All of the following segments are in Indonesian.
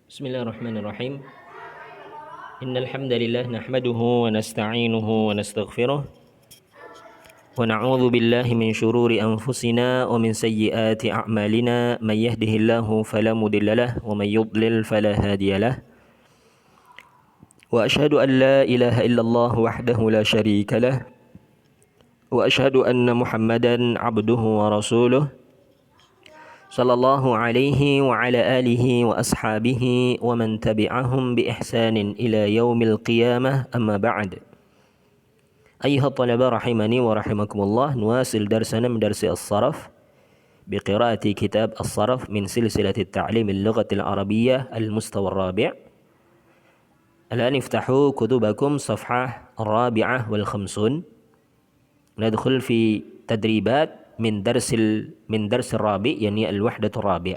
Bismillahirrahmanirrahim. Innal hamdalillah nahmaduhu wa nasta'inuhu wa nastaghfiruh wa na'udzu billahi min shururi anfusina wa min sayyiati a'malina may yahdihillahu fala mudhillalah wa may yudlil fala hadiyalah. Wa asyhadu an la ilaha illallah wahdahu la syarika lah wa asyhadu anna Muhammadan 'abduhu wa rasuluh sallallahu alaihi wa ala alihi wa ashabihi wa man tabi'ahum bi ihsanin ila yaumil qiyamah amma ba'd. Ayuha talaba rahimani wa rahimakumullah, nuwasil darsana min darsi as-saraf bi qiraati kitab as-saraf min silsilati at-ta'lim al-lughati al-arabiyyah al-mustawa ar-rabi'. Al'an iftahu kutubakum safhah ar-rabi'ah wal khamsun. Nadkhul fi tadribat min darsil rabi, yakni al-wahdatur rabi'.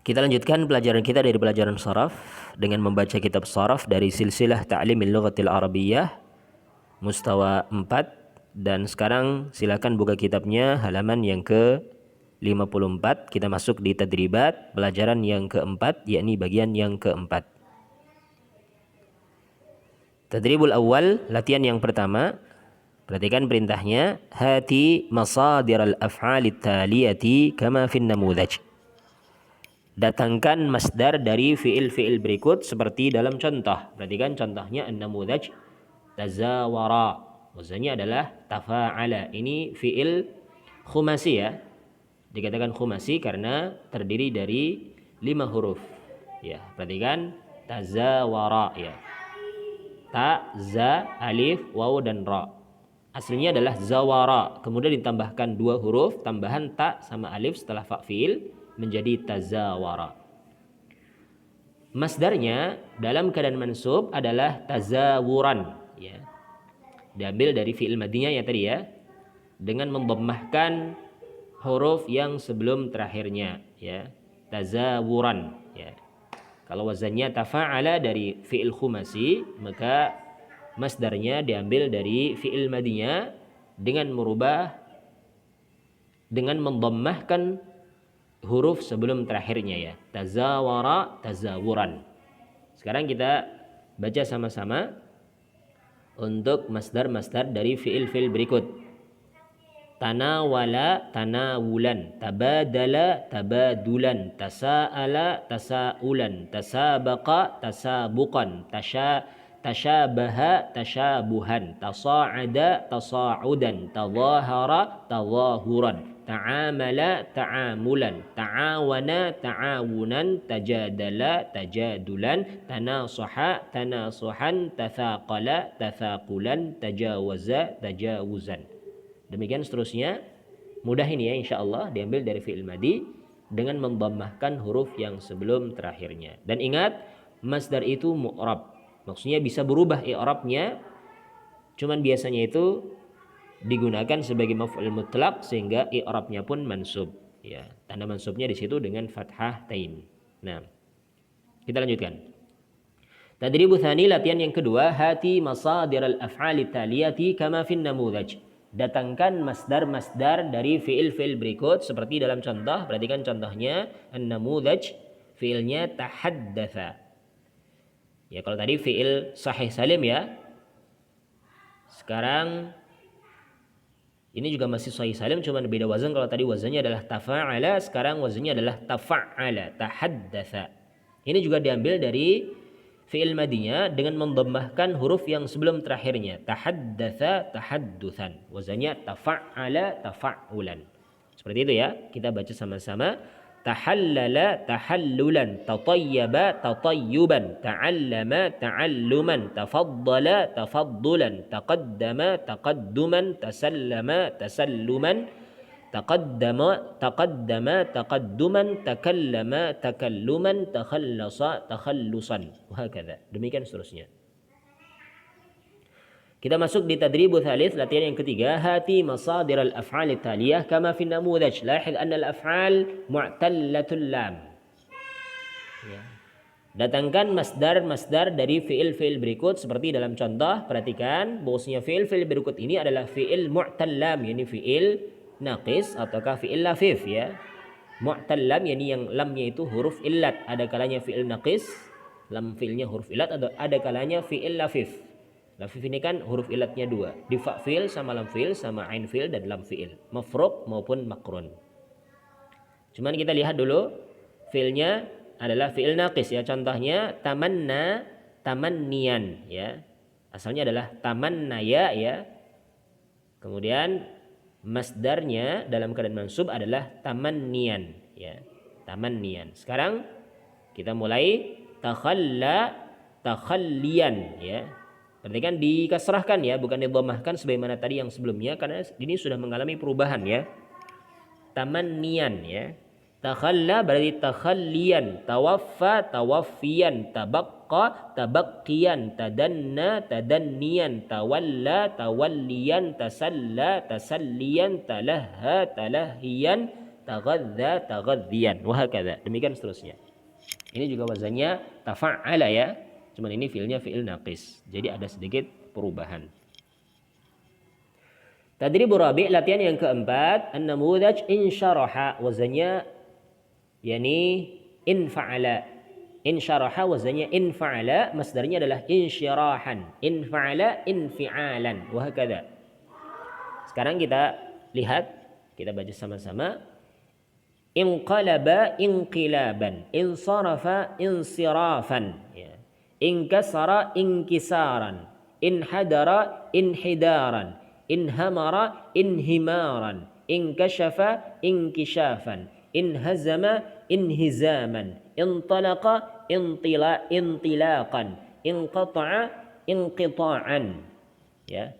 Kita lanjutkan pelajaran kita dari pelajaran saraf dengan membaca kitab saraf dari silsilah Ta'limil Lughatil Arabiyyah mustawa 4, dan sekarang silakan buka kitabnya halaman yang ke-54. Kita masuk di tadribat pelajaran yang keempat, yakni bagian yang keempat. Tadribul awal, latihan yang pertama. Perhatikan perintahnya, hati masadir al-af'alit taliyati kama fin namudhaj. Datangkan masdar dari fi'il-fi'il berikut seperti dalam contoh. Perhatikan contohnya, an-namudhaj tazawara, wazannya adalah tafa'ala. Ini fi'il khumasi ya. Dikatakan khumasi karena terdiri dari 5 huruf. Ya, perhatikan tazawara ya. Ta, za, alif, waw dan ra. Aslinya adalah zawara, kemudian ditambahkan 2 huruf tambahan ta sama alif setelah fa fi'il menjadi tazawara. Masdarnya dalam keadaan mansub adalah tazawuran ya. Diambil dari fi'il madinya ya tadi ya, dengan membammahkan huruf yang sebelum terakhirnya ya, tazawuran ya. Kalau wazannya tafa'ala dari fi'il khumasi, maka masdarnya diambil dari fi'il madinya dengan membammahkan huruf sebelum terakhirnya ya. Tazawara, tazawuran. Sekarang kita baca sama-sama untuk masdar-masdar dari fi'il-fi'il berikut. Tanawala, tanawulan. Tabadala, tabadulan. Tasa'ala, tasa'ulan. Tasabaqa, tasabuqan. Tashabaha, tashabuhan. Tasa'ada, tasa'udan. Tadhahara, tadhahuran. Ta'amala, ta'amulan. Ta'awana, ta'awunan. Tajadala, tajadulan. Tanasaha, tanasuhan. Tathaqala, tathaqulan. Tajawaza, tajawuzan. Demikian seterusnya. Mudah ini ya insyaallah, diambil dari fi'il madi dengan membammahkan huruf yang sebelum terakhirnya. Dan ingat, masdar itu mu'rab. Maksudnya bisa berubah i'rabnya, cuman biasanya itu digunakan sebagai maf'ul mutlaq sehingga i'rabnya pun mansub ya. Tanda mansubnya di situ dengan fathah tain. Nah, kita lanjutkan. Tadribu tsani, latihan yang kedua, hati masadir al-af'ali taliyati kama fin namudhaj. Datangkan masdar-masdar dari fi'il-fi'il berikut seperti dalam contoh. Perhatikan contohnya, an-namudhaj fi'ilnya tahaddatsa. Ya, kalau tadi fi'il sahih salim ya. Sekarang ini juga masih sahih salim, cuma beda wazan. Kalau tadi wazannya adalah tafa'ala, sekarang wazannya adalah tafa'ala, tahaddatsa. Ini juga diambil dari fi'il madinya dengan membammahkan huruf yang sebelum terakhirnya. Tahaddatsa, tahaddutsan. Wazannya tafa'ala, tafa'ulan. Seperti itu ya. Kita baca sama-sama. Tahallala, tahallulan. Tatayyaba, tatayyuban. Ta'allama, ta'alluman. Tafaddala, tafaddulan. Taqaddama, taqadduman. Tasallama, tasalluman. Taqaddama, taqadduman. Takallama, takalluman. Takhallasa, takhallusan. Wahakadha. Demikian seterusnya. Kita masuk di tadribu thalith, latihan yang ketiga, hati masadir al-af'al taliyah kama fi namudhaj. Lahid anna al-af'al mu'tallatul lam. Ya. Datangkan masdar-masdar dari fi'il-fi'il berikut seperti dalam contoh. Perhatikan bahwasanya fi'il-fi'il berikut ini adalah fi'il mu'tal lam, yakni fi'il naqis ataukah fi'il lafif ya. Mu'tal lam yakni yang lamnya itu huruf illat, ada kalanya fi'il naqis, lam fi'ilnya huruf illat, atau ada kalanya fi'il lafif. Lafif ini kan huruf illatnya dua, di fa fi'il sama lam fi'il sama ain fi'il dan lam fi'il, mafruq maupun makrun. Cuman kita lihat dulu fi'ilnya adalah fi'il naqis ya. Contohnya tamanna, tamannian ya. Asalnya adalah tamannaya ya. Kemudian masdarnya dalam keadaan mansub adalah tamannian ya. Tamannian. Sekarang kita mulai takhalla, takhallian ya. Berarti kan dikasrahkan ya, bukan didhammahkan sebagaimana tadi yang sebelumnya, karena ini sudah mengalami perubahan ya. Tamannian ya. Takhalla berarti takhallian, tawaffa, tawaffiyan, tabaqqa, tabaqqiyan, tadanna, tadanniyan, tawalla, tawalliyan, tasalla, tasalliyan, talahha, talahhiyan, taghadza, taghadhiyan, wa hakadha. Demikian seterusnya. Ini juga wazannya tafa'ala ya. Cuman ini fiilnya fiil naqis. Jadi ada sedikit perubahan. Tadrib rabi', latihan yang keempat, an-namudhaj insyaraha, wazannya yani infa'ala. Insyaraha wazannya infa'ala, masdarnya adalah insyirahan. Infa'ala infi'alan, wa hakadha. Sekarang kita lihat, kita baca sama-sama. Inqalaba inqilaban, insarafa insirafan ya. Inkasara inkisaran, inhadara inhidaran, inhamara inhimaran, inkashafa inkishafan, inhazama inhizaman, intalaqa intilaqan, inqata'a inqita'an ya.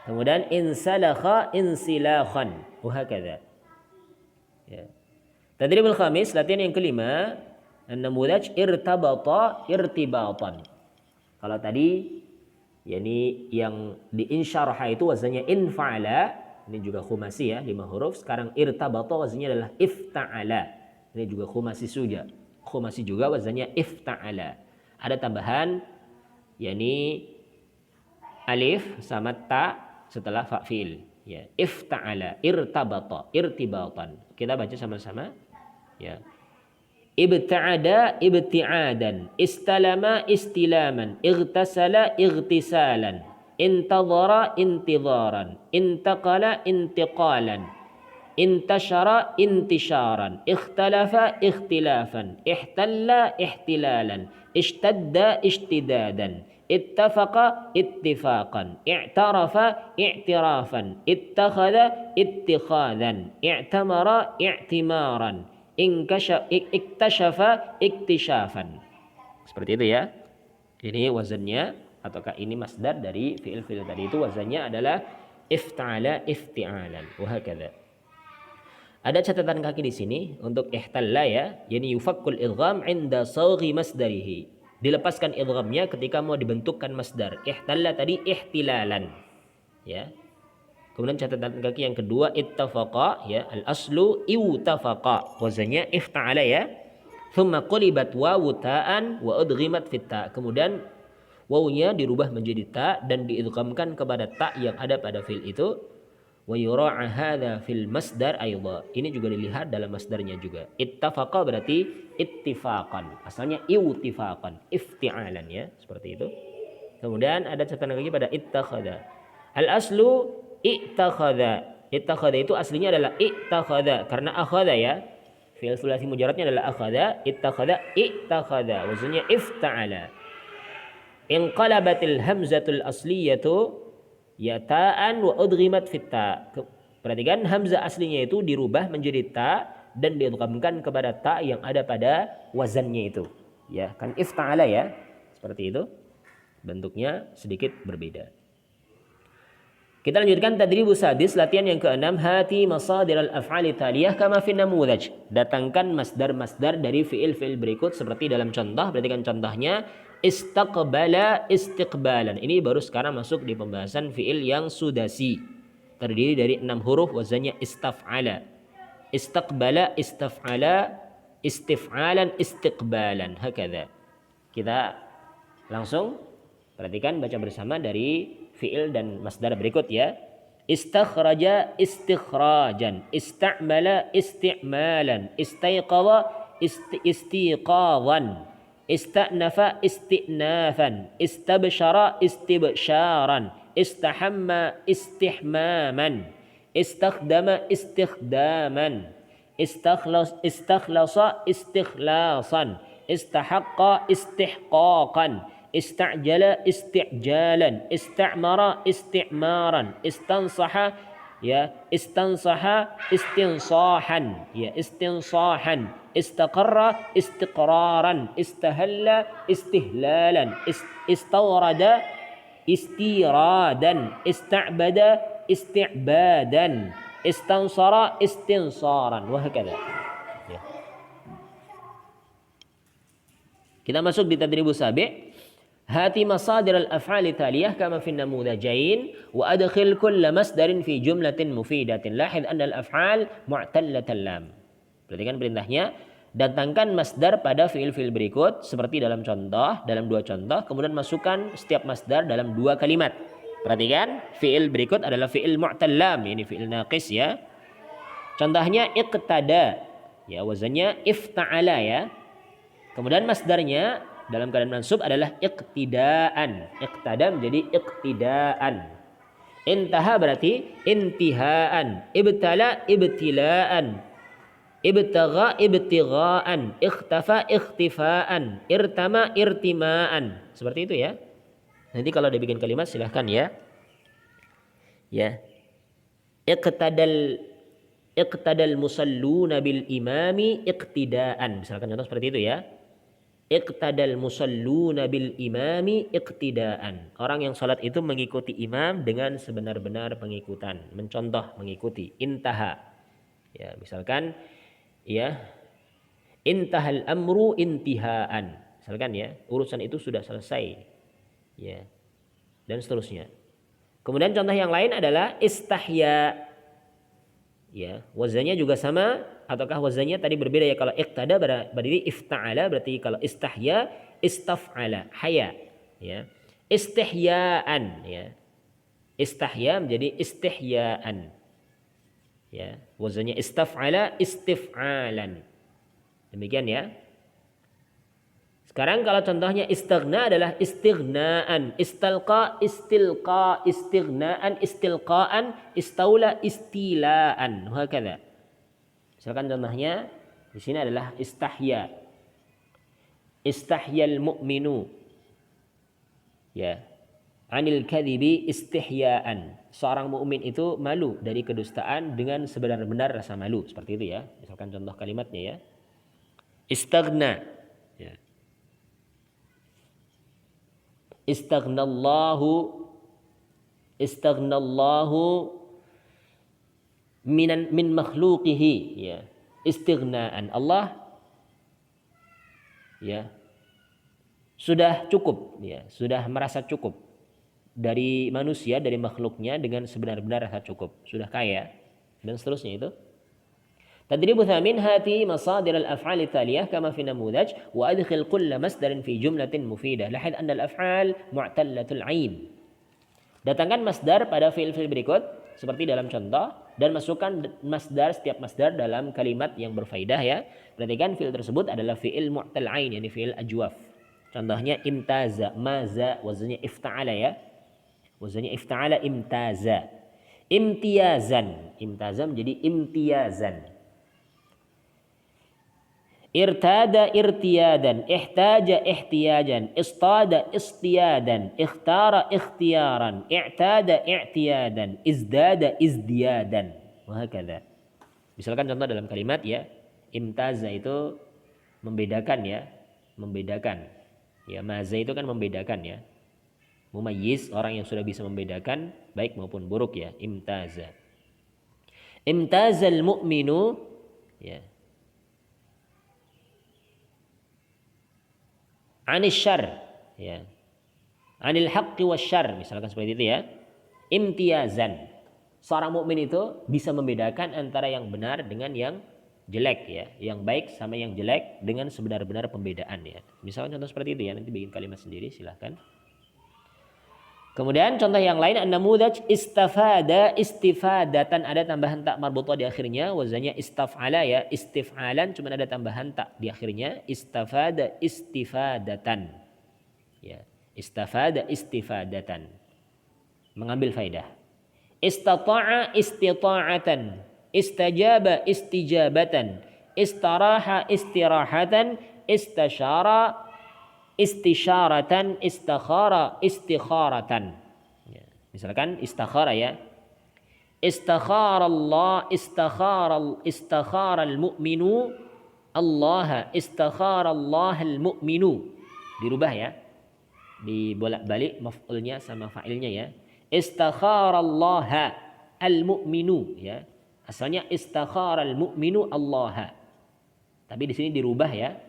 Kemudian insalakha insilakhan, wa hakadha ya. Tadribul khamis, latihan yang kelima, an-namudhaj irtabata irtibatan. Kalau tadi yakni yang diinsyaraha itu wazannya infa'ala, ini juga khumasi ya, 5 huruf. Sekarang irtabata wazannya adalah ifta'ala. Ini juga khumasi juga. Khumasi juga wazannya ifta'ala. Ada tambahan yakni alif sama ta setelah fa'il ya. Ifta'ala, irtabata, irtibatan. Kita baca sama-sama ya. Ibta'ada ibti'adan, istalama istilaman, ightasala ightisalan, intadhara intidharan, intaqala intiqalan, intashara intisharan, ikhtalafa ikhtilafan, ihtalla ihtilalan, ishtadda ishtidadan, ittafaqa ittifaqan, i'tarafa i'tirafan, ittakhadha ittikhadan, i'tamara i'timaran, iktashafa iktisafan. Seperti itu ya. Ini wazannya, ataukah ini masdar dari fi'il-fi'il tadi itu, wazannya adalah ifta'ala ifti'alan, wa hakadha. Ada catatan kaki di sini untuk ihtalla ya, yani yufakkul idgham 'inda saghi masdarihi. Dilepaskan idghamnya ketika mau dibentukkan masdar. Ihtalla tadi ihtilalan. Ya. Kemudian catatan kaki yang kedua ittafaqa ya, al aslu iwtafaqa, wazannya ifta'ala ya. Thumma qulibat wawu ta'an wa udghimat fit ta. Kemudian wawunya dirubah menjadi ta dan diidghamkan kepada ta yang ada pada fi'il itu. Wa yura'a hadza fil masdar aidha. Ini juga dilihat dalam masdarnya juga. Ittafaqa berarti ittifaqan. Asalnya iwtifaqan, ifti'alan ya, seperti itu. Kemudian ada catatan lagi pada ittakhadha. Al aslu ittakhadha. Ittakhadha itu aslinya adalah ittakhadha karena akhadha ya. Fi'il sulasi mujarradnya adalah akhadha. Ittakhadha ittakhadha. Wazannya ifta'ala. Inqalabatil hamzatul asliyatu ya ta'an wa udghimat fit ta. Perhatikan hamzah aslinya itu dirubah menjadi ta dan diidghamkan kepada ta yang ada pada wazannya itu. Ya, kan ifta'ala ya. Seperti itu. Bentuknya sedikit berbeda. Kita lanjutkan tadribus sadis, latihan yang keenam, hati masadir al-af'ali taliyah kama fi namudhaj. Datangkan masdar-masdar dari fi'il-fi'il berikut seperti dalam contoh. Perhatikan contohnya, istaqbala istiqbalan. Ini baru sekarang masuk di pembahasan fi'il yang sudasi. Terdiri dari 6 huruf, wazannya istaf'ala. Istaqbala istaf'ala, istif'alan istiqbalan, hakadha. Kita langsung perhatikan, baca bersama dari fi'il dan masdar berikut ya. Istakhraja istikhrajan, ista'mala isti'malan, istaiqadha istiqadhan, ista'nafa istinafan, istabsyara istibsyaran, istahamma istihmaman, istakhdama istikhdaman, istakhlasa istikhlasan, istahaqqa istihqaqan, ista'jala isti'jalan, istamara isti'maran, istansaha ya istansaha istinsahan ya istinsahan, istaqarra istiqraran, istahalla istihlalan, istawrada istiradan, ista'bada isti'badan, istansara istinsaran, wa hakadha. Ya. Kita masuk di tadribus sabi'. Hati masadir al-af'ali taliyah kama fi namudajain wa adkhil kull masdarin fi jumlatin mufidatin. Lahid anna al-af'al mu'tallatal lam. Perhatikan perintahnya, datangkan masdar pada fiil-fiil berikut seperti dalam dua contoh, kemudian masukkan setiap masdar dalam dua kalimat. Perhatikan, fiil berikut adalah fiil mu'tal lam, ini fiil naqis ya. Contohnya iqtada, ya wazannya ifta'ala ya. Kemudian masdarnya dalam keadaan mansub adalah iqtidaan. Iqtada menjadi iqtidaan. Intaha berarti intihaan. Ibtala ibtilaan. Ibtagha ibtighaan. Ikhtafa ikhtifaan. Irtama irtimaan. Seperti itu ya. Nanti kalau ada bikin kalimat silahkan ya. Ya. Iqtadal musalluna bil imami iqtidaan. Misalkan contoh seperti itu ya. Iqtadal musalluna bil imami iqtidaan. Orang yang salat itu mengikuti imam dengan sebenar-benar pengikutan, mencontoh, mengikuti. Intaha. Ya, misalkan ya, intahal amru intihaan. Misalkan ya, urusan itu sudah selesai. Ya. Dan seterusnya. Kemudian contoh yang lain adalah istahya. Ya, wazannya juga sama ataukah wazannya tadi berbeda ya? Kalau iqtada berarti ifta'ala, berarti kalau istahya istaf'ala, haya ya. Istihyaan ya. Istahya menjadi istihyaan. Ya, wazannya istaf'ala istif'alan. Demikian ya. Sekarang kalau contohnya istighna adalah istighnaan, istalqa istilqa, istighnaan istilqaan, istaula istilaan, hakadha. Misalkan contohnya di sini adalah istahya. Istahyal mu'minu. Ya. Anil kadhibi istihyaan. Seorang mukmin itu malu dari kedustaan dengan sebenar-benar rasa malu, seperti itu ya. Misalkan contoh kalimatnya ya. Istaghna. Ya. Istaghnallahu min makhluqihi ya. Istighnaan, Allah ya sudah cukup ya, sudah merasa cukup dari manusia, dari makhluknya dengan sebenar-benar rasa cukup, sudah kaya dan seterusnya itu. Tadribu thamin hati masadir al-af'al thaliyah kama fi namudaj wa adkhil kull masdarin fi jumlatin mufidah. Lahid anna al-af'al mu'tallatul 'ain. Datangkan masdar pada fiil-fiil berikut seperti dalam contoh dan masukkan masdar setiap masdar dalam kalimat yang berfaedah ya. Perhatikan fiil tersebut adalah fiil mu'tal 'ain, yakni fiil ajwaf. Contohnya imtaza, maza wazannya ifta'ala ya. Wazannya ifta'ala imtaza. Imtiyazan, imtaza menjadi imtiyazan. Irtada irtiyadan, ihtaja ihtiyajan, istada istiyadan, ikhtara ikhtiyaran, i'tada i'tiyadan, izdada izdiyadan, wahakadha. Misalkan contoh dalam kalimat ya, imtaza itu membedakan ya, membedakan. Ya, maza itu kan membedakan ya. Mumayyiz, orang yang sudah bisa membedakan baik maupun buruk ya, imtaza. Imtazal mu'minu ya. Anis syarr ya. Anil haqqi wasyarr, misalkan seperti itu ya. Imtiyazan. Seorang mukmin itu bisa membedakan antara yang benar dengan yang jelek ya, yang baik sama yang jelek dengan sebenar-benar pembedaan ya. Misalkan contoh seperti itu ya, nanti bikin kalimat sendiri silahkan. Kemudian contoh yang lain an-namudaj istafada istifadatan, ada tambahan tak marbutah di akhirnya, wazannya istafala ya, istif'alan cuma ada tambahan tak di akhirnya, istafada istifadatan. Ya, istafada istifadatan. Mengambil faedah. Istata'a istita'atan, istajaba istijabatan, istaraha istirahatan, istasyara istisyaratan, istakhara istikharatan. Ya, misalkan istakhara ya. Istakhara Allah, istakhara al-mu'minu Allah, istakhara Allah al-mu'minu. Dirubah ya. Dibolak-balik maf'ulnya sama fa'ilnya ya. Istakhara Allah al-mu'minu ya. Asalnya istakhara al-mu'minu Allah. Tapi di sini dirubah ya.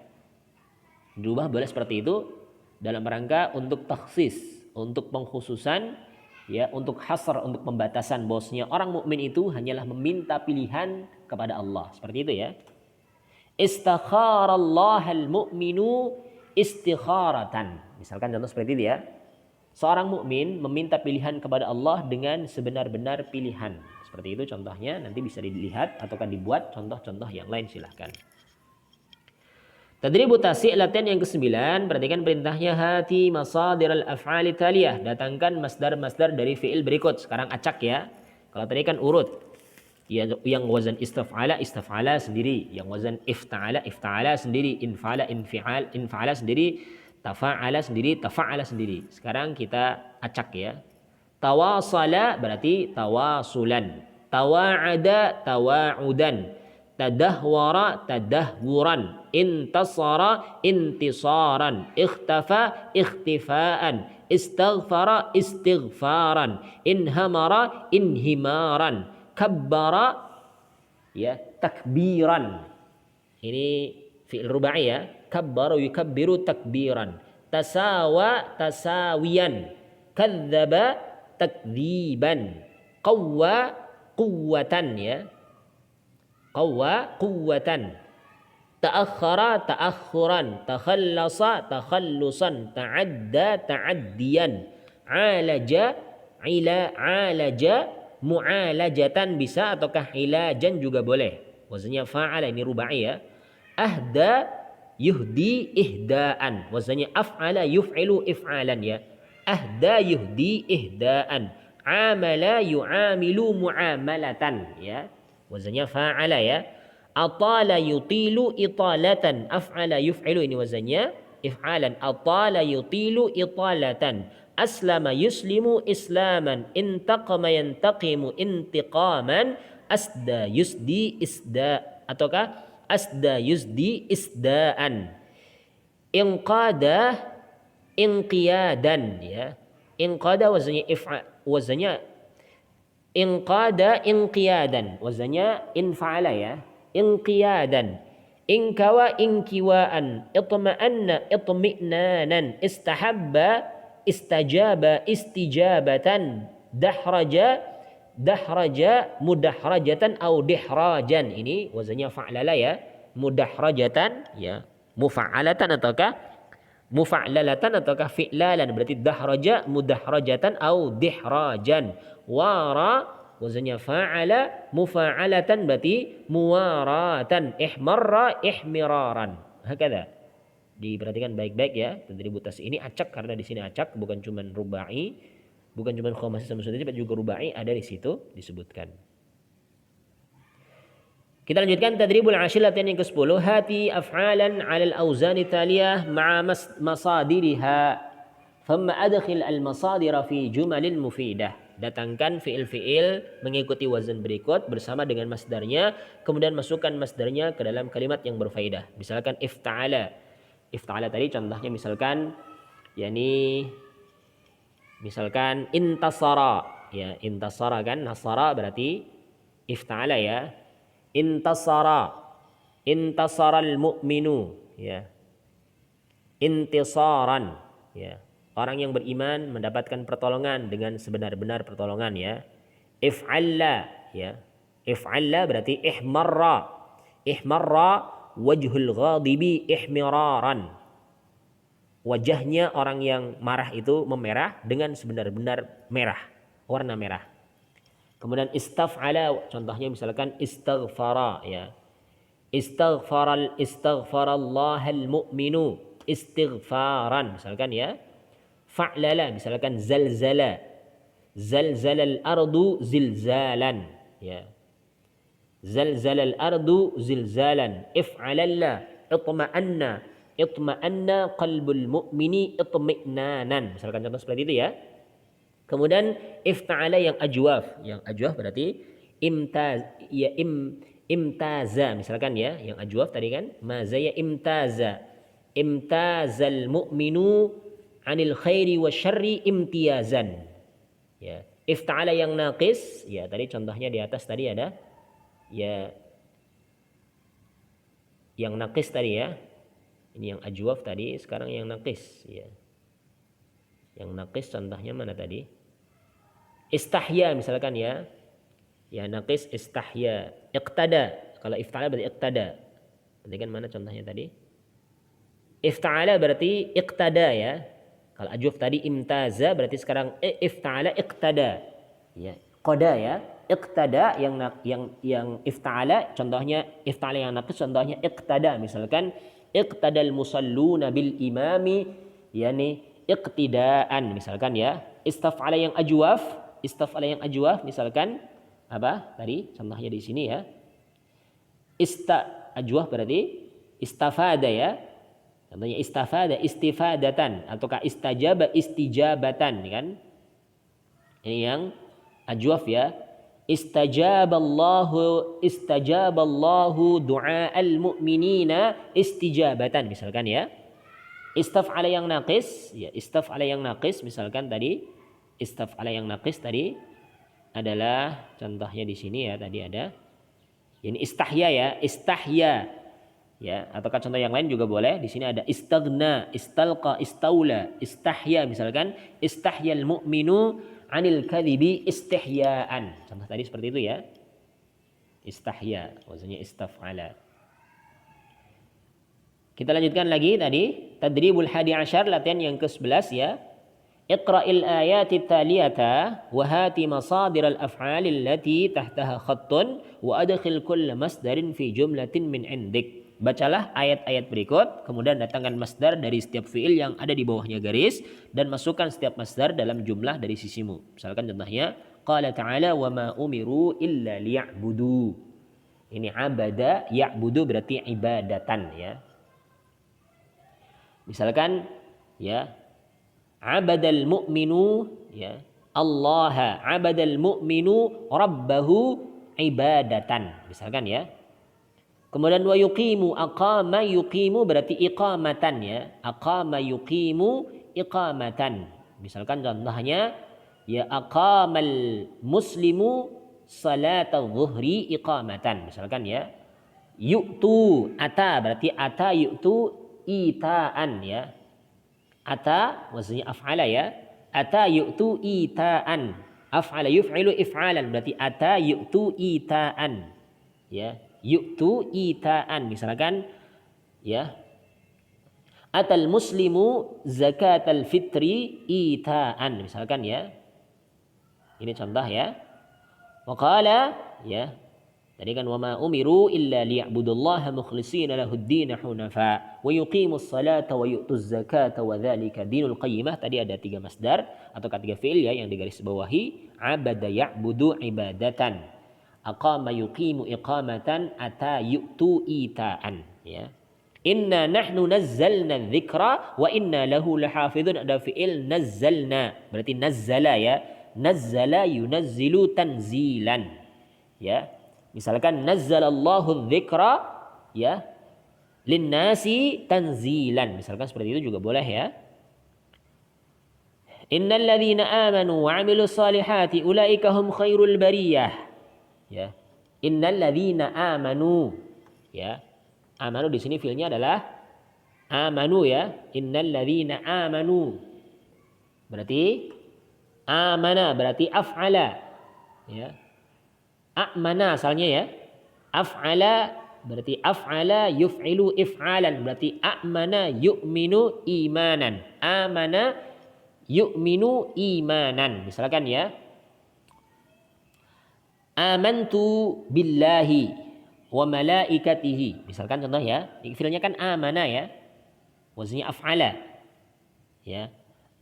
Dirubah boleh seperti itu dalam rangka untuk takhsis, untuk pengkhususan ya, untuk hasr, untuk pembatasan bahwasanya orang mukmin itu hanyalah meminta pilihan kepada Allah. Seperti itu ya. Istakharallahal mu'minu istikharatan. Misalkan contoh seperti itu ya. Seorang mukmin meminta pilihan kepada Allah dengan sebenar-benar pilihan. Seperti itu contohnya, nanti bisa dilihat ataukah dibuat contoh-contoh yang lain silahkan. Tadribu tasyi' latihan yang ke-9, perhatikan perintahnya hati masadir al-af'ali taliyah, datangkan masdar-masdar dari fi'il berikut. Sekarang acak ya. Kalau tadi kan urut. Ya, yang wazan istaf'ala istaf'ala sendiri, yang wazan ifta'ala ifta'ala sendiri, infa'ala sendiri, tafa'ala sendiri, tafa'ala sendiri. Sekarang kita acak ya. Tawasala berarti tawasulan, tawa'ada tawa'udan, tadahwara tadahwuran, intasara intisaran, ikhtafa ikhtifaan, istaghfara istighfaran, inhamara inhimaran, kabbara ya takbiran. Ini fi'il rubai ya. Kabbara yukabbiru takbiran, tasawa tasawiyan, kadzdzaba takdziban, qawwa quwwatan ya. Qawwa quwwatan, ta'akhkhara ta'akhkhuran, takhallasa takhallusan, ta'adda ta'addiyan, alaja alaja mu'alajatan bisa, ataukah ilajan juga boleh. Wazannya fa'ala, ini rubai ya. Ahda yuhdi ihdaan, wazannya af'ala yuf'ilu if'alan ya. Ahda yuhdi ihdaan, amala yu'amilu mu'amalatan ya. Wazannya fa'ala ya. Atala yutilu italatan, af'ala yuf'ilu, ini wazannya if'alan. Atala yutilu italatan, aslama yuslimu islaman, intaqama yantaqimu intiqaman, asda yusdi isda, ataukah asda yusdi isdaan, inqada inqiyadan ya. Inqada wazannya inqada inqiyadan, wazannya infa'ala ya. Inqiyadan, inkawa inkiwaan, itma'anna itmi'nanan, istahabba istajaba istijabatan, dahraja dahraja mudahrajatan au dihrajan. Ini wazannya fa'lala ya. Mudahrajatan ya, mufa'alatan ataukah mufa'lalatan ataukah fi'lalan, berarti dahraja mudahrajatan au dihrajan. Wara wazannya fa'ala, mufa'alatan berarti muwaratan, ihmarra ihmiraran. Hakada. Diperhatikan baik-baik ya. Tadribu tasyi' ini acak karena di sini acak, bukan cuman rubai, bukan cuman khamasi sama sudati, tapi juga rubai ada di situ disebutkan. Kita lanjutkan tadribul ashir, latihan yang ke-10. Hati af'alan 'alal awzani taliyah ma'a masadiriha, thumma adkhil al-masadira fi jumalin mufidah. Datangkan fi'il-fi'il mengikuti wazan berikut bersama dengan masdarnya, kemudian masukkan masdarnya ke dalam kalimat yang berfaedah. Misalkan ifta'ala. Ifta'ala tadi contohnya misalkan yakni misalkan intasara ya, intasara kan, nasara berarti ifta'ala ya. Intasara, intasaral mu'minu ya. Intisaran ya. Orang yang beriman mendapatkan pertolongan dengan sebenar-benar pertolongan ya. If'alla ya. If'alla berarti ihmarra. Ihmarra wajhul ghadibi ihmiraran. wajahnya orang yang marah itu memerah dengan sebenar-benar merah, warna merah. Kemudian istaf'ala, contohnya misalkan istaghfara ya. Istaghfarallahal mu'minu istighfaran misalkan ya. Fa'lala misalkan zalzala. Zalzalal ardu zilzalan ya. Zalzalal ardu zilzalan. If'alalla itma'anna. Itma'anna qalbul mu'mini itmi'nanan. Misalkan contoh seperti itu ya. Kemudian ifta'ala yang ajwaf. Yang ajwaf berarti imtaza misalkan ya, yang ajwaf tadi kan mazaya imtaza. Imtazal mu'minu 'anil khairi wasyarri imtiyazan. Ya, ifta'ala yang naqis, ya tadi contohnya di atas tadi ada ya yang naqis tadi ya. Ini yang ajwaf tadi, sekarang yang naqis ya. Yang naqis contohnya mana tadi? Istahya misalkan ya. Ya naqis istahya. Iqtada. Kalau ifta'ala berarti iqtada. Berarti kan mana contohnya tadi? Ifta'ala berarti iqtada ya. Kalau ajwaf tadi imtaza berarti sekarang ifta'ala iqtada. Ya, qada ya. Iqtada yang ifta'ala contohnya ifta'ala yang naqis contohnya iqtada misalkan iqtadal musalluna bil imami yani iqtidaan misalkan ya. Istaf'ala yang ajwaf misalkan apa tadi contohnya di sini ya. Ajwaf berarti istafada ya. Contohnya istafada istifadatan ataukah istajaba istijabatan kan. Ini yang ajwaf ya. Istajaballahu du'aal mu'minina istijabatan misalkan ya. Istaf'ala yang naqis ya, istaf'ala yang naqis misalkan tadi istaf'ala yang naqis tadi adalah contohnya di sini ya, tadi ada ini istahya ya, istahya ya, ataukah contoh yang lain juga boleh. Di sini ada istaghna, istalqa, istaula, istahya misalkan istahyal mu'minu 'anil kadhibi istihyaan. Contoh tadi seperti itu ya. Istahya, maksudnya istaf'ala. Kita lanjutkan lagi tadi tadribul 11 latihan yang ke-11 ya. Iqra'il ayati taliyata wa hati masadir al-af'al allati tahtaha khattun wa adkhil kull masdarin fi jumlatin min indik. Bacalah ayat-ayat berikut, kemudian datangkan masdar dari setiap fiil yang ada di bawahnya garis dan masukkan setiap masdar dalam jumlah dari sisimu. Misalkan contohnya qala ta'ala wa ma umiru illa liya'budu. Ini abada, ya'budu berarti ibadatan ya. Misalkan ya abadal mu'minu ya Allah, abadal mu'minu rabbahu ibadatan misalkan ya. Kemudian wa yuqimu, aqama yuqimu berarti iqamatan ya. Aqama yuqimu iqamatan. Misalkan contohnya ya aqamal muslimu salatal zuhri iqamatan misalkan ya. Yu'tu ata berarti ata yu'tu itaan ya. Ata maksudnya af'ala ya. Ata yu'tu itaan. Af'ala yuf'ilu if'alan berarti ata yu'tu itaan. Ya, yu'tu itaan misalkan ya. Atal muslimu zakatal fitri itaan misalkan ya. Ini contoh ya. Wa qala ya. Tadi kan wa ma umiru illa liya'budullaha mukhlishina lahud-din hunafa wa yuqimus salata wa yu'tuz zakata wa dzalika dinul qayyimah. Tadi ada 3 masdar atau 3 fiil ya yang digaris bawahi. Abada ya'budu ibadatan. Aqama yuqimu iqamatan ata yu'tu itaan ya. Inna nahnu nazzalna dzikra wa inna lahu lahafizun. Ada fiil nazzalna berarti nazzala ya. Nazzala yunazzilu tanzilan ya. Misalkan nazzalallahu dzikra ya linnasi tanzilan. Misalkan seperti itu juga boleh ya. Innal ladzina amanu wa 'amilus solihati ulaika hum khairul bariyah. Ya. Innal ladzina amanu ya. Amanu di sini fiilnya adalah amanu ya. Innal ladzina amanu. Berarti amana berarti af'ala ya. A'mana asalnya ya. Af'ala berarti af'ala yuf'ilu if'alan, berarti amana yu'minu imanan. Amana yu'minu imanan. Misalkan ya, amantu billahi wa malaikatihi. Misalkan contoh ya, fi'ilnya kan amana ya, wazannya af'ala. Ya.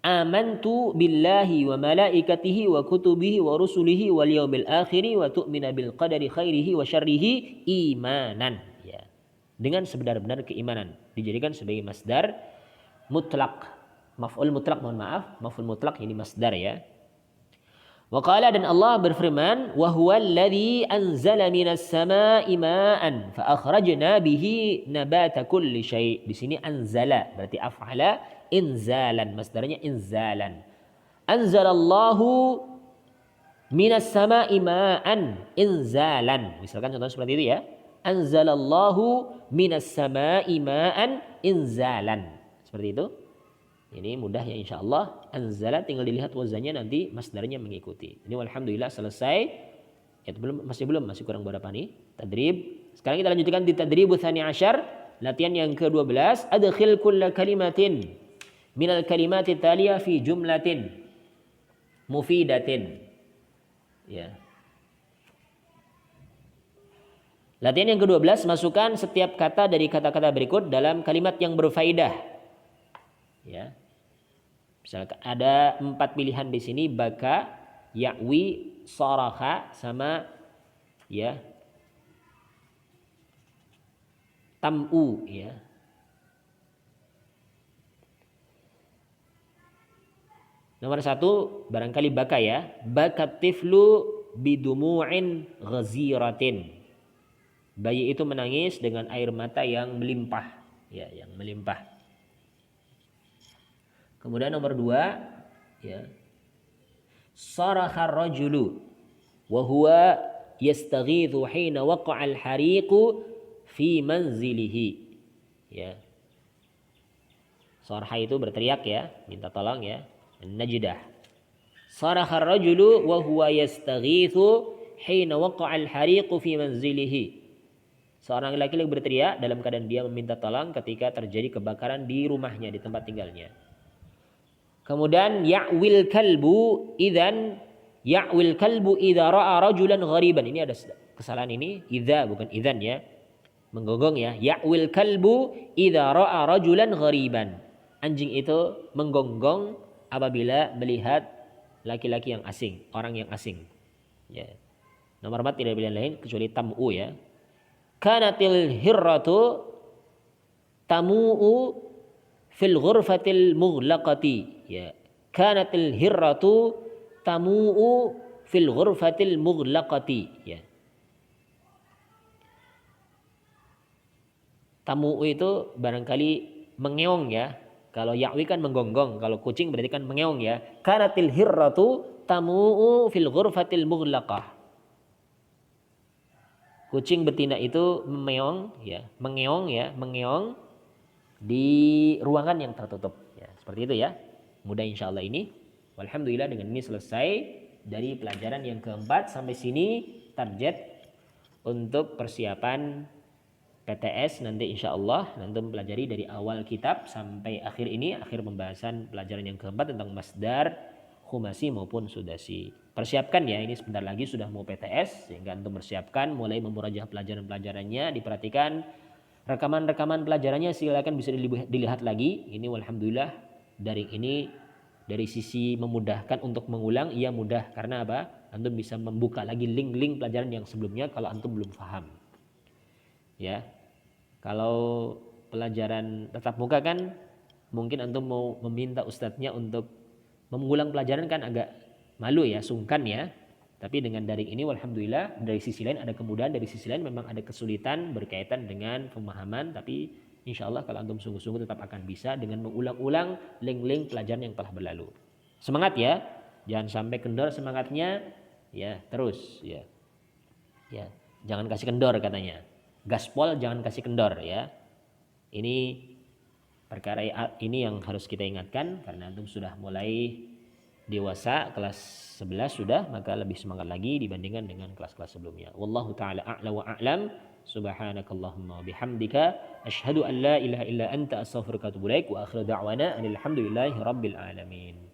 Amantu billahi wa malaikatihi wa kutubihi wa rusulihi wal yaumil akhiri wa tu'mina bil qadari khairihi wa syarrihi imanan. Ya. Dengan sebenar-benar keimanan. Dijadikan sebagai masdar mutlak. Maf'ul mutlak, mohon maaf. Maf'ul mutlak ini masdar ya. Wa qala, dan Allah berfirman, wa huwa alladhi anzala minas sama'i ma'an fa akhrajna bihi nabata kulli syai'. Di sini anzala berarti af'ala inzalan, masdarnya inzalan. Anzalallahu minas sama'i ma'an inzalan. Misalkan contoh seperti itu ya. Anzalallahu minas sama'i ma'an inzalan. Seperti itu. Ini mudah ya insyaallah. Anzala tinggal dilihat wazannya, nanti masdarnya mengikuti. Ini alhamdulillah selesai. Ya, masih kurang berapa nih? Tadrib. Sekarang kita lanjutkan di tadribu tsani asyar, latihan yang ke-12. Adkhil kulla kalimatin minal kalimati taliya fi jumlatin mufidatin. Ya. Latihan yang ke-12, masukkan setiap kata dari kata-kata berikut dalam kalimat yang berfaedah. Ya. Misalkan ada 4 pilihan di sini, baka, ya'wi, saraha, sama ya tam'u ya. Nomor 1 barangkali baka ya. Bakat tiflu bidumu'in ghaziratin. Bayi itu menangis dengan air mata yang melimpah. Ya, yang melimpah. Kemudian nomor 2 ya. Saraha rajulu wa huwa yastaghithu hina waqa'a al-hariqu fi manzilihi. Ya. Sarha itu berteriak ya, minta tolong ya. Najdah. Saraha ar-rajulu wa huwa yastaghithu hina waqa'a al-hariqu fi manzilihi. Seorang laki-laki berteriak dalam keadaan dia meminta tolong ketika terjadi kebakaran di rumahnya, di tempat tinggalnya. Kemudian ya'wil kalbu idza ra'a rajulan ghariban. Ini ada kesalahan ini, idza bukan idzan ya. Menggonggong ya. Ya'wil kalbu idza ra'a rajulan ghariban. Anjing itu menggonggong apabila melihat laki-laki yang asing, orang yang asing. Ya. Nomor 4 tidak pilihan lain kecuali tam'u ya. Kanatil hirratu tamu'u fil ghurfatil mughlaqati. Ya. Kanatil hirratu tamu'u fil ghurfatil mughlaqati. Ya. Tamu'u itu barangkali mengeong ya. Kalau ya'wi kan menggonggong, kalau kucing berarti kan mengeong ya. Kanatil hirratu tamu'u fil ghurfatil mughlaqah. Kucing betina itu mengeong di ruangan yang tertutup. Ya, seperti itu ya. Mudah insyaallah ini. Alhamdulillah dengan ini selesai dari pelajaran yang keempat. Sampai sini target untuk persiapan PTS nanti insyaallah. Nanti mempelajari dari awal kitab sampai akhir ini, akhir pembahasan pelajaran yang keempat tentang masdar, khumasi maupun sudasi. Persiapkan ya, ini sebentar lagi sudah mau PTS, sehingga antum persiapkan mulai memurajah pelajaran-pelajarannya, diperhatikan rekaman-rekaman pelajarannya, silakan bisa dilihat lagi. Ini alhamdulillah dari sisi memudahkan untuk mengulang, iya mudah karena apa? Antum bisa membuka lagi link-link pelajaran yang sebelumnya kalau antum belum paham. Ya. Kalau pelajaran tatap muka kan mungkin antum mau meminta ustadznya untuk mengulang pelajaran kan agak malu ya, sungkan ya. Tapi dengan daring ini alhamdulillah dari sisi lain ada kemudahan, dari sisi lain memang ada kesulitan berkaitan dengan pemahaman, tapi insyaallah kalau antum sungguh-sungguh tetap akan bisa dengan mengulang-ulang link-link pelajaran yang telah berlalu. Semangat ya, jangan sampai kendor semangatnya ya, terus ya. Ya, jangan kasih kendor katanya. Gaspol jangan kasih kendor ya. Ini perkara ini yang harus kita ingatkan karena antum sudah mulai dewasa kelas 11 sudah, maka lebih semangat lagi dibandingkan dengan kelas-kelas sebelumnya. Wallahu taala a'la wa a'lam. Subhanakallahumma bihamdika asyhadu an la ilaha illa anta astaghfiruka wa atubu ilaik wa akhiru da'wana alhamdulillahi rabbil alamin.